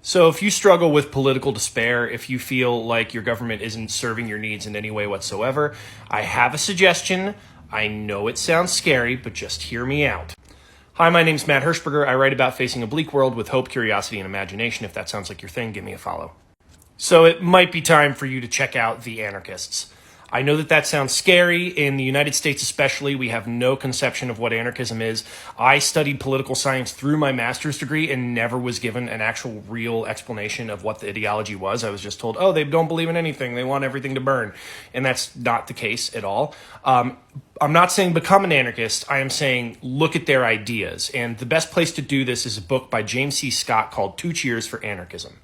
So if you struggle with political despair, if you feel like your government isn't serving your needs in any way whatsoever, I have a suggestion. I know it sounds scary, but just hear me out. Hi, my name's Matt Hirschberger. I write about facing a bleak world with hope, curiosity, and imagination. If that sounds like your thing, give me a follow. So it might be time for you to check out The Anarchists. I know that sounds scary. In the United States especially, we have no conception of what anarchism is. I studied political science through my master's degree and never was given an actual real explanation of what the ideology was. I was just told, oh, they don't believe in anything. They want everything to burn. And that's not the case at all. I'm not saying become an anarchist. I am saying look at their ideas. And the best place to do this is a book by James C. Scott called 2 Cheers for Anarchism.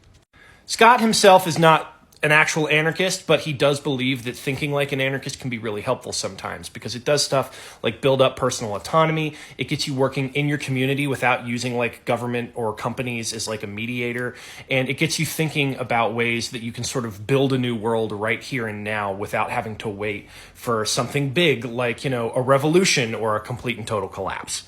Scott himself is not an actual anarchist, but he does believe that thinking like an anarchist can be really helpful sometimes because it does stuff like build up personal autonomy. It gets you working in your community without using like government or companies as like a mediator. And it gets you thinking about ways that you can sort of build a new world right here and now without having to wait for something big like, a revolution or a complete and total collapse.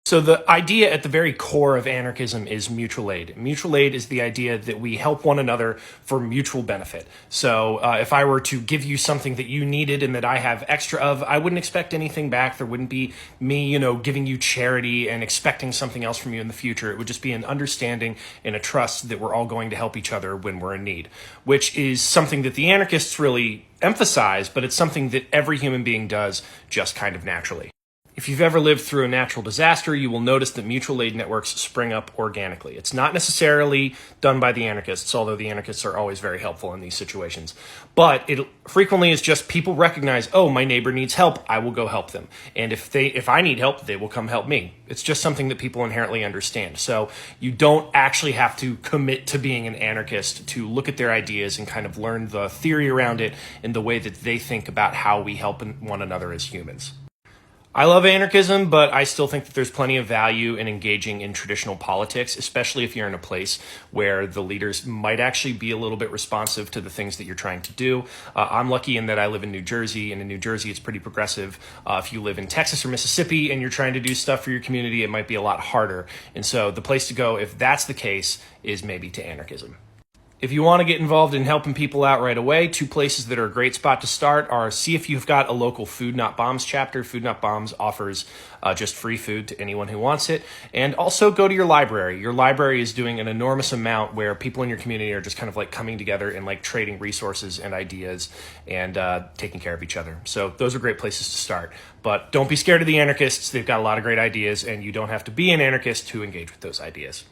So the idea at the very core of anarchism is mutual aid. Mutual aid is the idea that we help one another for mutual benefit. So if I were to give you something that you needed and that I have extra of, I wouldn't expect anything back. There wouldn't be me, giving you charity and expecting something else from you in the future. It would just be an understanding and a trust that we're all going to help each other when we're in need, which is something that the anarchists really emphasize, but it's something that every human being does just kind of naturally. If you've ever lived through a natural disaster, you will notice that mutual aid networks spring up organically. It's not necessarily done by the anarchists, although the anarchists are always very helpful in these situations. But it frequently is just people recognize, oh, my neighbor needs help, I will go help them. And if I need help, they will come help me. It's just something that people inherently understand. So you don't actually have to commit to being an anarchist to look at their ideas and kind of learn the theory around it and the way that they think about how we help one another as humans. I love anarchism, but I still think that there's plenty of value in engaging in traditional politics, especially if you're in a place where the leaders might actually be a little bit responsive to the things that you're trying to do. I'm lucky in that I live in New Jersey, and in New Jersey, it's pretty progressive. If you live in Texas or Mississippi and you're trying to do stuff for your community, it might be a lot harder. And so the place to go, if that's the case, is maybe to anarchism. If you want to get involved in helping people out right away, 2 places that are a great spot to start are see if you've got a local Food Not Bombs chapter. Food Not Bombs offers just free food to anyone who wants it. And also go to your library. Your library is doing an enormous amount where people in your community are just kind of like coming together and like trading resources and ideas and taking care of each other. So those are great places to start. But don't be scared of the anarchists. They've got a lot of great ideas, and you don't have to be an anarchist to engage with those ideas.